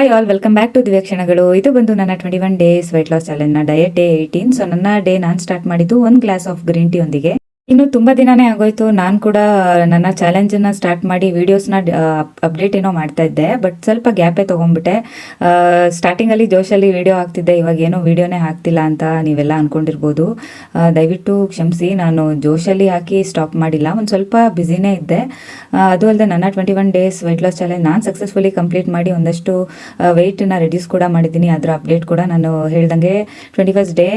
Hi all, welcome back to Divyakshanagalu. ಇದು ಬಂದು ನನ್ನ 21 ಡೇಸ್ ವೆಯ್ಟ್ ಲಾಸ್ ಚಾಲೆಂಜ್ನ ಡಯಟ್ ಡೇ 18. ಸೊ ನನ್ನ ಡೇ ನಾನು ಸ್ಟಾರ್ಟ್ ಮಾಡಿದ್ದು 1 ಗ್ಲಾಸ್ ಆಫ್ ಗ್ರೀನ್ ಟೀ ಒಂದಿಗೆ. ಇನ್ನು ತುಂಬ ದಿನನೇ ಆಗೋಯ್ತು ನಾನು ಕೂಡ ನನ್ನ ಚಾಲೆಂಜನ್ನು ಸ್ಟಾರ್ಟ್ ಮಾಡಿ ವೀಡಿಯೋಸ್ನ ಅಪ್ಡೇಟ್ ಏನೋ ಮಾಡ್ತಾ ಇದ್ದೆ. ಬಟ್ ಸ್ವಲ್ಪ ಗ್ಯಾಪೇ ತೊಗೊಂಡ್ಬಿಟ್ಟೆ. ಸ್ಟಾರ್ಟಿಂಗಲ್ಲಿ ಜೋಶಲ್ಲಿ ವೀಡಿಯೋ ಹಾಕ್ತಿದ್ದೆ, ಇವಾಗ ಏನೋ ವೀಡಿಯೋನೇ ಹಾಕ್ತಿಲ್ಲ ಅಂತ ನೀವೆಲ್ಲ ಅಂದ್ಕೊಂಡಿರ್ಬೋದು. ದಯವಿಟ್ಟು ಕ್ಷಮಿಸಿ, ನಾನು ಜೋಶಲ್ಲಿ ಹಾಕಿ ಸ್ಟಾಪ್ ಮಾಡಿಲ್ಲ, ಒಂದು ಸ್ವಲ್ಪ ಬ್ಯುಸಿನೇ ಇದ್ದೆ. ಅದು ಅಲ್ಲದೆ ನನ್ನ 21 ಡೇಸ್ ವೆಯ್ಟ್ ಲಾಸ್ ಚಾಲೆಂಜ್ ನಾನು ಸಕ್ಸಸ್ಫುಲಿ ಕಂಪ್ಲೀಟ್ ಮಾಡಿ ಒಂದಷ್ಟು ವೆಯ್ಟನ್ನ ರೆಡ್ಯೂಸ್ ಕೂಡ ಮಾಡಿದ್ದೀನಿ. ಅದರ ಅಪ್ಡೇಟ್ ಕೂಡ ನಾನು ಹೇಳ್ದಂಗೆ 21st ಡೇ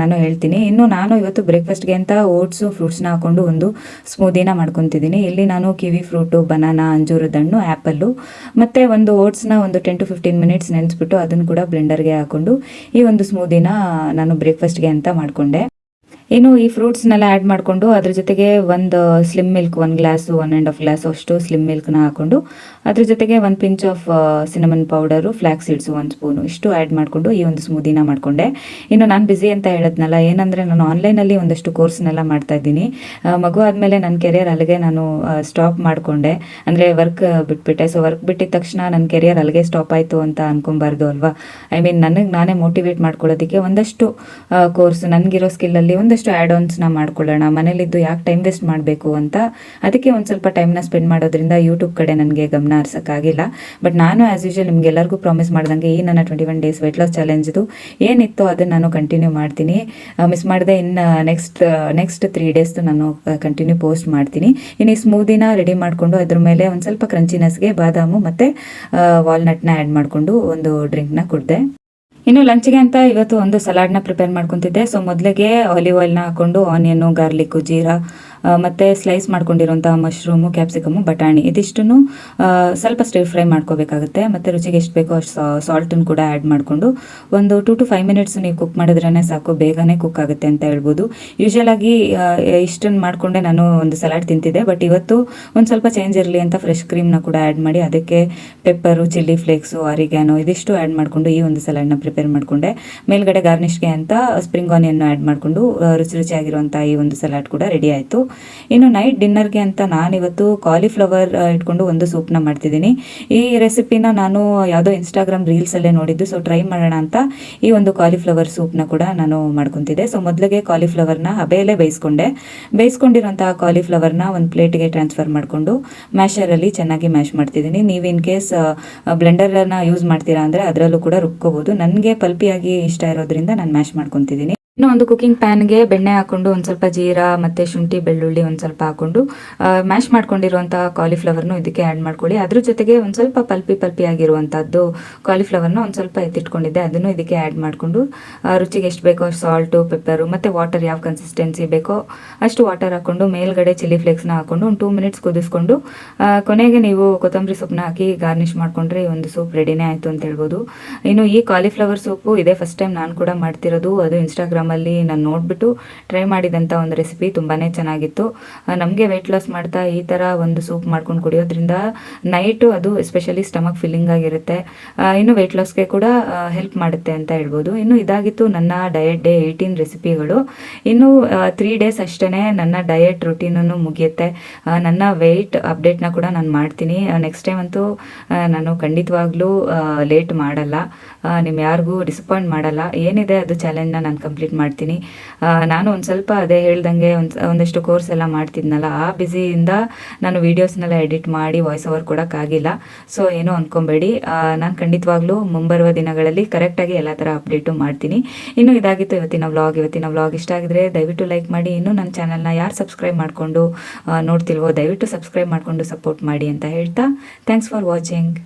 ನಾನು ಹೇಳ್ತೀನಿ. ಇನ್ನು ನಾನು ಇವತ್ತು ಬ್ರೇಕ್ಫಾಸ್ಟ್ಗೆ ಅಂತ ಓಟ್ಸು ಫ್ರೂಟ್ಸ್ನ ಹಾಕೊಂಡು ಒಂದು ಸ್ಮೂದಿನ ಮಾಡ್ಕೊತಿದ್ದೀನಿ. ಇಲ್ಲಿ ನಾನು ಕಿವಿ ಫ್ರೂಟು, ಬನಾನಾ, ಅಂಜೂರದ ಹಣ್ಣು, ಆ್ಯಪಲ್ಲು ಮತ್ತು ಒಂದು ಓಟ್ಸ್ನ ಒಂದು 10 to 15 ಮಿನಿಟ್ಸ್ ನೆನೆಸ್ಬಿಟ್ಟು ಅದನ್ನು ಕೂಡ ಬ್ಲೆಂಡರ್ಗೆ ಹಾಕೊಂಡು ಈ ಒಂದು ಸ್ಮೂದಿನ ನಾನು ಬ್ರೇಕ್ಫಾಸ್ಟ್ಗೆ ಅಂತ ಮಾಡಿಕೊಂಡೆ. ಇನ್ನು ಈ ಫ್ರೂಟ್ಸ್ನೆಲ್ಲ ಆ್ಯಡ್ ಮಾಡಿಕೊಂಡು ಅದ್ರ ಜೊತೆಗೆ ಒಂದು ಸ್ಲಿಮ್ ಮಿಲ್ಕ್ 1 ಗ್ಲಾಸು 1.5 ಗ್ಲಾಸ್ ಅಷ್ಟು ಸ್ಲಿಮ್ ಮಿಲ್ಕ್ನ ಹಾಕೊಂಡು ಅದ್ರ ಜೊತೆಗೆ 1 pinch off cinnamon powder, flax seeds 1 spoon ಇಷ್ಟು ಆ್ಯಡ್ ಮಾಡಿಕೊಂಡು ಈ ಒಂದು ಸ್ಮೂದಿನ ಮಾಡಿಕೊಂಡೆ. ಇನ್ನು ನಾನು ಬ್ಯುಸಿ ಅಂತ ಹೇಳಿದ್ನಲ್ಲ, ಏನಂದರೆ ನಾನು ಆನ್ಲೈನಲ್ಲಿ ಒಂದಷ್ಟು ಕೋರ್ಸ್ನೆಲ್ಲ ಮಾಡ್ತಾ ಇದ್ದೀನಿ. ಮಗು ಆದಮೇಲೆ ನನ್ನ ಕೆರಿಯರ್ ಅಲ್ಲಿಗೆ ನಾನು ಸ್ಟಾಪ್ ಮಾಡಿಕೊಂಡೆ, ಅಂದರೆ ವರ್ಕ್ ಬಿಟ್ಬಿಟ್ಟೆ. ಸೊ ವರ್ಕ್ ಬಿಟ್ಟಿದ ತಕ್ಷಣ ನನ್ನ ಕೆರಿಯರ್ ಅಲ್ಲಿಗೆ ಸ್ಟಾಪ್ ಆಯಿತು ಅಂತ ಅನ್ಕೊಬಾರ್ದು ಅಲ್ವಾ. ಐ ಮೀನ್ ನನಗೆ ನಾನೇ ಮೋಟಿವೇಟ್ ಮಾಡ್ಕೊಳ್ಳೋದಕ್ಕೆ ಒಂದಷ್ಟು ಕೋರ್ಸ್, ನನಗಿರೋ ಸ್ಕಿಲ್ಲಲ್ಲಿ ಒಂದಷ್ಟು ಆ್ಯಡ್ ಆನ್ಸ್ನ ಮಾಡ್ಕೊಳ್ಳೋಣ, ಮನೇಲಿದ್ದು ಯಾಕೆ ಟೈಮ್ ವೇಸ್ಟ್ ಮಾಡಬೇಕು ಅಂತ. ಅದಕ್ಕೆ ಒಂದು ಸ್ವಲ್ಪ ಟೈಮ್ನ ಸ್ಪೆಂಡ್ ಮಾಡೋದ್ರಿಂದ ಯೂಟ್ಯೂಬ್ ಕಡೆ ನನಗೆ ಗಮನ ಹರಿಸೋಕ್ಕಾಗಿಲ್ಲ. ಬಟ್ ನಾನು ಆ್ಯಸ್ ಯೂಶುವಲ್ ನಿಮಗೆಲ್ಲರಿಗೂ ಪ್ರಾಮಿಸ್ ಮಾಡ್ದಂಗೆ ಈ ನನ್ನ 21 ಡೇಸ್ ವೆಯ್ಟ್ ಲಾಸ್ ಚಾಲೆಂಜ್ದು ಏನಿತ್ತು ಅದನ್ನು ನಾನು ಕಂಟಿನ್ಯೂ ಮಾಡ್ತೀನಿ. ಮಿಸ್ ಮಾಡಿದೆ ಇನ್ನು ನೆಕ್ಸ್ಟ್ 3 ಡೇಸ್ದು ನಾನು ಕಂಟಿನ್ಯೂ ಪೋಸ್ಟ್ ಮಾಡ್ತೀನಿ. ಇನ್ನು ಈ ಸ್ಮೂದಿನ ರೆಡಿ ಮಾಡಿಕೊಂಡು ಅದ್ರ ಮೇಲೆ ಒಂದು ಸ್ವಲ್ಪ ಕ್ರಂಚಿನೆಸ್ಗೆ ಬಾದಾಮು ಮತ್ತು ವಾಲ್ನಟ್ನ ಆ್ಯಡ್ ಮಾಡಿಕೊಂಡು ಒಂದು ಡ್ರಿಂಕ್ನ ಕುಡಿದೆ. ಇನ್ನು ಲಂಚ್ಗೆ ಅಂತ ಇವತ್ತು ಒಂದು ಸಲಾಡ್ನ ಪ್ರಿಪೇರ್ ಮಾಡ್ಕೊತಿದ್ದೆ. ಸೊ ಮೊದಲಿಗೆ ಆಲಿವ್ ಆಯಿಲ್ನ ಹಾಕೊಂಡು ಆನಿಯನ್ನು, ಗಾರ್ಲಿಕ್ಕು, ಜೀರಾ ಮತ್ತು ಸ್ಲೈಸ್ ಮಾಡ್ಕೊಂಡಿರೋಂಥ ಮಶ್ರೂಮು, ಕ್ಯಾಪ್ಸಿಕಮು, ಬಟಾಣಿ ಇದಿಷ್ಟನ್ನು ಸ್ವಲ್ಪ ಸ್ಟಿರ್ ಫ್ರೈ ಮಾಡ್ಕೋಬೇಕಾಗುತ್ತೆ. ಮತ್ತು ರುಚಿಗೆ ಎಷ್ಟು ಬೇಕೋ ಅಷ್ಟು ಸಾಲ್ಟನ್ನು ಕೂಡ ಆ್ಯಡ್ ಮಾಡಿಕೊಂಡು ಒಂದು 2 to 5 ಮಿನಿಟ್ಸ್ ನೀವು ಕುಕ್ ಮಾಡಿದ್ರೇ ಸಾಕು, ಬೇಗನೆ ಕುಕ್ ಆಗುತ್ತೆ ಅಂತ ಹೇಳ್ಬೋದು. ಯೂಶಲಾಗಿ ಇಷ್ಟನ್ನು ಮಾಡಿಕೊಂಡೆ ನಾನು ಒಂದು ಸಲಾಡ್ ತಿಂತಿದ್ದೆ. ಬಟ್ ಇವತ್ತು ಒಂದು ಸ್ವಲ್ಪ ಚೇಂಜ್ ಇರಲಿ ಅಂತ ಫ್ರೆಶ್ ಕ್ರೀಮ್ನ ಕೂಡ ಆ್ಯಡ್ ಮಾಡಿ ಅದಕ್ಕೆ ಪೆಪ್ಪರು, ಚಿಲ್ಲಿ ಫ್ಲೇಕ್ಸು, ಆರಿಗ್ಯಾನೋ ಇದಿಷ್ಟು ಆ್ಯಡ್ ಮಾಡಿಕೊಂಡು ಈ ಒಂದು ಸಲಾಡ್ನ ಪ್ರಿಪೇರ್ ಮಾಡಿಕೊಂಡೆ. ಮೇಲ್ಗಡೆ ಗಾರ್ನಿಷ್ಗೆ ಅಂತ ಸ್ಪ್ರಿಂಗ್ ಆನಿಯನ್ನು ಆ್ಯಡ್ ಮಾಡಿಕೊಂಡು ರುಚಿಯಾಗಿರುವಂಥ ಈ ಒಂದು ಸಲಾಡ್ ಕೂಡ ರೆಡಿ ಆಯಿತು. ಇನ್ನು ನೈಟ್ ಡಿನ್ನರ್ಗೆ ಅಂತ ನಾನಿವತ್ತು ಕಾಲಿಫ್ಲವರ್ ಇಟ್ಕೊಂಡು ಒಂದು ಸೂಪ್ನ ಮಾಡ್ತಿದ್ದೀನಿ. ಈ ರೆಸಿಪಿನ ನಾನು ಯಾವುದೋ ಇನ್ಸ್ಟಾಗ್ರಾಮ್ ರೀಲ್ಸಲ್ಲೇ ನೋಡಿದ್ದು. ಸೊ ಟ್ರೈ ಮಾಡೋಣ ಅಂತ ಈ ಒಂದು ಕಾಲಿಫ್ಲವರ್ ಸೂಪ್ನ ಕೂಡ ನಾನು ಮಾಡ್ಕೊತಿದ್ದೆ. ಸೊ ಮೊದಲಿಗೆ ಕಾಲಿಫ್ಲವರ್ನ ಹಬೆಯಲ್ಲೇ ಬೇಯಿಸ್ಕೊಂಡಿರೋಂತಹ ಕಾಲಿಫ್ಲವರ್ನ ಒಂದು ಪ್ಲೇಟ್ಗೆ ಟ್ರಾನ್ಸ್ಫರ್ ಮಾಡಿಕೊಂಡು ಮ್ಯಾಶರಲ್ಲಿ ಚೆನ್ನಾಗಿ ಮ್ಯಾಶ್ ಮಾಡ್ತಿದ್ದೀನಿ. ನೀವು ಇನ್ ಕೇಸ್ ಬ್ಲೆಂಡರನ್ನು ಯೂಸ್ ಮಾಡ್ತೀರಾ ಅಂದರೆ ಅದರಲ್ಲೂ ಕೂಡ ರುಬ್ಕೋಬೋದು. ನನಗೆ ಪಲ್ಪಿಯಾಗಿ ಇಷ್ಟ ಇರೋದ್ರಿಂದ ನಾನು ಮ್ಯಾಶ್ ಮಾಡ್ಕೊತಿದ್ದೀನಿ. ಇನ್ನು ಒಂದು ಕುಕಿಂಗ್ ಪ್ಯಾನ್ಗೆ ಬೆಣ್ಣೆ ಹಾಕೊಂಡು ಒಂದು ಸ್ವಲ್ಪ ಜೀರಾ ಮತ್ತು ಶುಂಠಿ, ಬೆಳ್ಳುಳ್ಳಿ ಒಂದು ಸ್ವಲ್ಪ ಹಾಕೊಂಡು ಮ್ಯಾಶ್ ಮಾಡ್ಕೊಂಡಿರುವಂಥ ಕಾಲಿಫ್ಲವರ್ನು ಇದಕ್ಕೆ ಆ್ಯಡ್ ಮಾಡ್ಕೊಳ್ಳಿ. ಅದ್ರ ಜೊತೆಗೆ ಒಂದು ಸ್ವಲ್ಪ ಪಲ್ಪಿ ಆಗಿರುವಂಥದ್ದು ಕಾಲಿಫ್ಲವರ್ನ ಒಂದು ಸ್ವಲ್ಪ ಎತ್ತಿಟ್ಕೊಂಡಿದ್ದೆ, ಅದನ್ನು ಇದಕ್ಕೆ ಆ್ಯಡ್ ಮಾಡಿಕೊಂಡು ರುಚಿಗೆ ಎಷ್ಟು ಬೇಕೋ ಅಷ್ಟು ಸಾಲ್ಟು, ಪೆಪ್ಪರು ಮತ್ತು ವಾಟರ್ ಯಾವ ಕನ್ಸಿಸ್ಟೆನ್ಸಿ ಬೇಕೋ ಅಷ್ಟು ವಾಟರ್ ಹಾಕ್ಕೊಂಡು ಮೇಲ್ಗಡೆ ಚಿಲ್ಲಿ ಫ್ಲೇಕ್ಸ್ನ ಹಾಕೊಂಡು ಒಂದು 2 ಮಿನಿಟ್ಸ್ ಕುದಿಸ್ಕೊಂಡು ಕೊನೆಗೆ ನೀವು ಕೊತ್ತಂಬರಿ ಸೊಪ್ಪನ್ನ ಹಾಕಿ ಗಾರ್ನಿಷ್ ಮಾಡಿಕೊಂಡ್ರೆ ಈ ಒಂದು ಸೂಪ್ ರೆಡಿನೇ ಆಯಿತು ಅಂತ ಹೇಳ್ಬೋದು. ಇನ್ನು ಈ ಕಾಲಿಫ್ಲವರ್ ಸೂಪು ಇದೇ ಫಸ್ಟ್ ಟೈಮ್ ನಾನು ಕೂಡ ಮಾಡ್ತಿರೋದು. ಅದು ಇನ್ಸ್ಟಾಗ್ರಾಮಲ್ಲಿ ನಾನು ನೋಡಿಬಿಟ್ಟು ಟ್ರೈ ಮಾಡಿದಂಥ ಒಂದು ರೆಸಿಪಿ ತುಂಬಾ ಚೆನ್ನಾಗಿತ್ತು. ನಮಗೆ ವೆಯ್ಟ್ ಲಾಸ್ ಮಾಡ್ತಾ ಈ ಥರ ಒಂದು ಸೂಪ್ ಮಾಡ್ಕೊಂಡು ಕುಡಿಯೋದ್ರಿಂದ ನೈಟು ಅದು ಎಸ್ಪೆಷಲಿ ಸ್ಟಮಕ್ ಫಿಲ್ಲಿಂಗ್ ಆಗಿರುತ್ತೆ. ಇನ್ನು ವೆಯ್ಟ್ ಲಾಸ್ಗೆ ಕೂಡ ಹೆಲ್ಪ್ ಮಾಡುತ್ತೆ ಅಂತ ಹೇಳ್ಬೋದು. ಇನ್ನು ಇದಾಗಿತ್ತು ನನ್ನ ಡಯಟ್ ಡೇ 18 ರೆಸಿಪಿಗಳು. ಇನ್ನು 3 ಡೇಸ್ ಅಷ್ಟೇ ನನ್ನ ಡಯಟ್ ರುಟೀನನ್ನು ಮುಗಿಯುತ್ತೆ. ನನ್ನ ವೆಯ್ಟ್ ಅಪ್ಡೇಟ್ನ ಕೂಡ ನಾನು ಮಾಡ್ತೀನಿ. ನೆಕ್ಸ್ಟ್ ಟೈಮ್ ಅಂತೂ ನಾನು ಖಂಡಿತವಾಗ್ಲೂ ಲೇಟ್ ಮಾಡಲ್ಲ, ನಿಮ್ಮ ಯಾರಿಗೂ ಡಿಸಪಾಯಿಂಟ್ ಮಾಡಲ್ಲ. ಏನಿದೆ ಅದು ಚಾಲೆಂಜ್ನ ನಾನು ಕಂಪ್ಲೀಟ್ ಮಾಡ್ತೀನಿ. ನಾನು ಒಂದು ಸ್ವಲ್ಪ ಅದೇ ಹೇಳ್ದಂಗೆ ಒಂದಷ್ಟು ಕೋರ್ಸ್ ಎಲ್ಲ ಮಾಡ್ತಿದ್ನಲ್ಲ, ಆ ಬ್ಯುಸಿಯಿಂದ ನಾನು ವೀಡಿಯೋಸ್ನೆಲ್ಲ ಎಡಿಟ್ ಮಾಡಿ ವಾಯ್ಸ್ ಓವರ್ ಕೊಡೋಕ್ಕಾಗಿಲ್ಲ. ಸೊ ಏನೂ ಅಂದ್ಕೊಬೇಡಿ, ನಾನು ಖಂಡಿತವಾಗ್ಲೂ ಮುಂಬರುವ ದಿನಗಳಲ್ಲಿ ಕರೆಕ್ಟಾಗಿ ಎಲ್ಲ ಥರ ಅಪ್ಡೇಟು ಮಾಡ್ತೀನಿ. ಇನ್ನು ಇದಾಗಿತ್ತು ಇವತ್ತಿನ ವ್ಲಾಗ್ ಇಷ್ಟ ಆಗಿದ್ರೆ ದಯವಿಟ್ಟು ಲೈಕ್ ಮಾಡಿ. ಇನ್ನು ನನ್ನ ಚಾನಲ್ನ ಯಾರು ಸಬ್ಸ್ಕ್ರೈಬ್ ಮಾಡಿಕೊಂಡು ನೋಡ್ತಿಲ್ವೋ ದಯವಿಟ್ಟು ಸಬ್ಸ್ಕ್ರೈಬ್ ಮಾಡಿಕೊಂಡು ಸಪೋರ್ಟ್ ಮಾಡಿ ಅಂತ ಹೇಳ್ತಾ ಥ್ಯಾಂಕ್ಸ್ ಫಾರ್ ವಾಚಿಂಗ್.